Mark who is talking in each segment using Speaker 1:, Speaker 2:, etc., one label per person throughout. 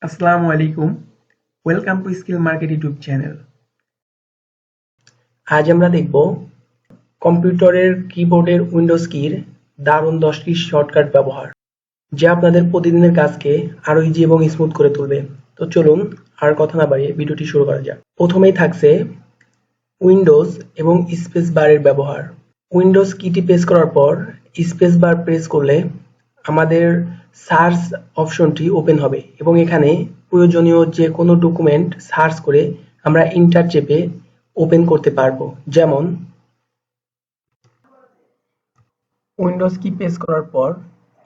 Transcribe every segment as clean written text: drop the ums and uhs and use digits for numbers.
Speaker 1: আসসালামু আলাইকুম। Welcome to skill market YouTube channel. আজ আমরা দেখব কম্পিউটারের কিবোর্ডের উইন্ডোজ কির দারুণ 10টি শর্টকাট ব্যবহার, যা আপনাদের প্রতিদিনের কাজকে আরো ইজি এবং স্মুথ করে তুলবে। তো চলুন আর কথা না বাড়িয়ে ভিডিওটি শুরু করা যাক। প্রথমেই থাকছে উইন্ডোজ এবং স্পেস বারের ব্যবহার। উইন্ডোজ কিটি প্রেস করার পর স্পেস বার প্রেস করলে আমাদের সার্চ অপশনটি ওপেন হবে এবং এখানে প্রয়োজনীয় যে কোনো ডকুমেন্ট সার্চ করে আমরা ইন্টার চেপে ওপেন করতে পারবো। যেমন উইন্ডোজ কি প্রেস করার পর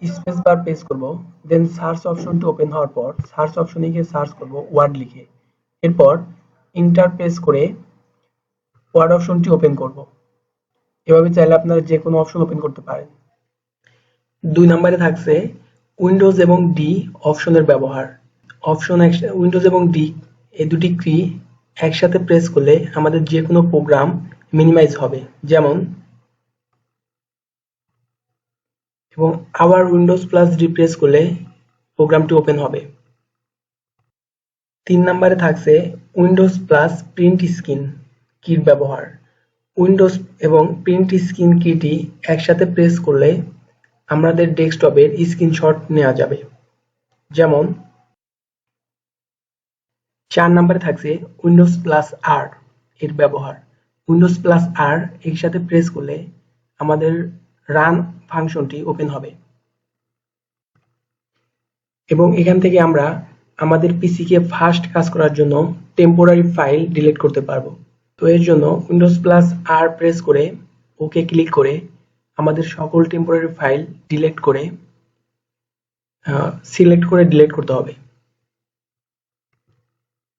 Speaker 1: স্পেস বার প্রেস করব, দেন সার্চ অপশনটি ওপেন হওয়ার পর সার্চ অপশনে গিয়ে সার্চ করব ওয়ার্ড লিখে, এরপর ইন্টার প্রেস করে ওয়ার্ড অপশনটি ওপেন করব। এভাবে চাইলে আপনারা যে কোনো অপশন ওপেন করতে পারেন। 2 নম্বরে থাকছে উইন্ডোজ এবং ডি অপশনের ব্যবহার। উইন্ডোজ এবং ডি এই দুটি কি একসাথে প্রেস করলে আমাদের যে কোনো প্রোগ্রাম মিনিমাইজ হবে। যেমন এবং আবার উইন্ডোজ প্লাস ডি প্রেস করলে প্রোগ্রামটি ওপেন হবে। 3 নম্বরে থাকছে উইন্ডোজ প্লাস প্রিন্ট স্ক্রিন কির ব্যবহার। উইন্ডোজ এবং প্রিন্ট স্ক্রিন কিটি একসাথে প্রেস করলে আমাদের ডেস্কটপের স্ক্রিনশট নেওয়া যাবে। যেমন 4 নম্বরে থাকছে উইন্ডোজ প্লাস আর এর ব্যবহার। উইন্ডোজ প্লাস আর একসাথে প্রেস করলে আমাদের রান ফাংশনটি ওপেন হবে এবং এখান থেকে আমরা আমাদের পিসিকে ফাস্ট কাজ করার জন্য টেম্পোরারি ফাইল ডিলিট করতে পারবো। তো এর জন্য উইন্ডোজ প্লাস আর প্রেস করে ওকে ক্লিক করে আমাদের সকল টেম্পোরারি ফাইল সিলেক্ট করে ডিলিট করতে হবে।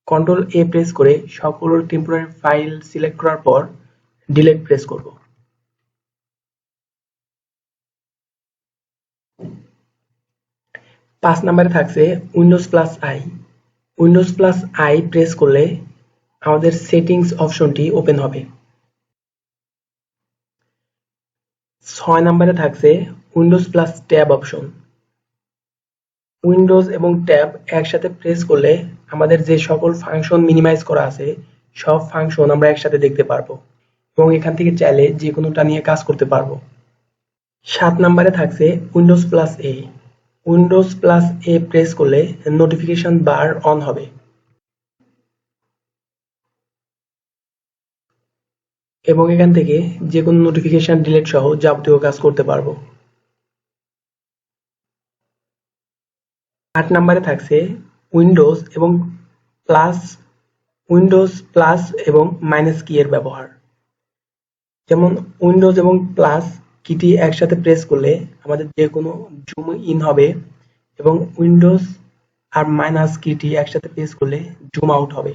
Speaker 1: কন্ট্রোল এ প্রেস করে সকল টেম্পোরারি ফাইল সিলেক্ট করার পর ডিলিট প্রেস করব। পাঁচ নম্বরে থাকছে Windows plus I. Windows plus I press করলে আমাদের সেটিংস অপশনটি ওপেন হবে। 6 নম্বরে থাকছে Windows plus tab option. Windows এবং ট্যাব একসাথে প্রেস করলে আমাদের যে সকল ফাংশন মিনিমাইজ করা আছে সব ফাংশন আমরা একসাথে দেখতে পারবো এবং এখান থেকে চাইলে যে কোনোটা নিয়ে কাজ করতে পারবো। 7 নম্বরে থাকছে উইন্ডোজ প্লাস এ। উইন্ডোজ প্লাস এ প্রেস করলে নোটিফিকেশন বার অন হবে এবং এখান থেকে যে কোনো নোটিফিকেশন ডিলিট সহ যাবতীয় কাজ করতে পারবো। 8 নম্বরে থাকছে উইন্ডোজ প্লাস এবং মাইনাস কি এর ব্যবহার। যেমন উইন্ডোজ এবং প্লাস কিটি একসাথে প্রেস করলে আমাদের যে কোনো জুম ইন হবে এবং উইন্ডোজ আর মাইনাস কিটি একসাথে প্রেস করলে জুম আউট হবে।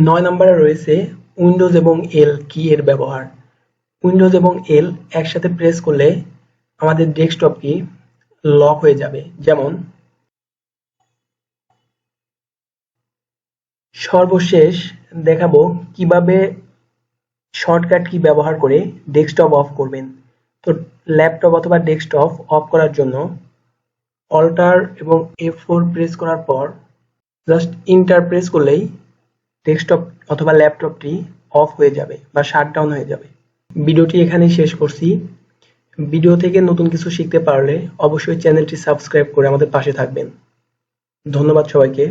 Speaker 1: 9 নম্বরে রয়েছে উইন্ডোজ এবং এল কি এর ব্যবহার। উইন্ডোজ এবং এল একসাথে প্রেস করলে আমাদের ডেস্কটপটি লক হয়ে যাবে। যেমন সর্বশেষ দেখাবো কিভাবে শর্টকাট কি ব্যবহার করে ডেস্কটপ অফ করবেন। তো ল্যাপটপ অথবা ডেস্কটপ অফ করার জন্য অল্টার এবং F4 প্রেস করার পর জাস্ট ইন্টার প্রেস করলেই ডেস্কটপ অথবা ল্যাপটপটি অফ হয়ে যাবে বা শাটডাউন হয়ে যাবে। ভিডিওটি এখানেই শেষ করছি। ভিডিও থেকে নতুন কিছু শিখতে পারলে অবশ্যই চ্যানেলটি সাবস্ক্রাইব করে আমাদের পাশে থাকবেন। ধন্যবাদ সবাইকে।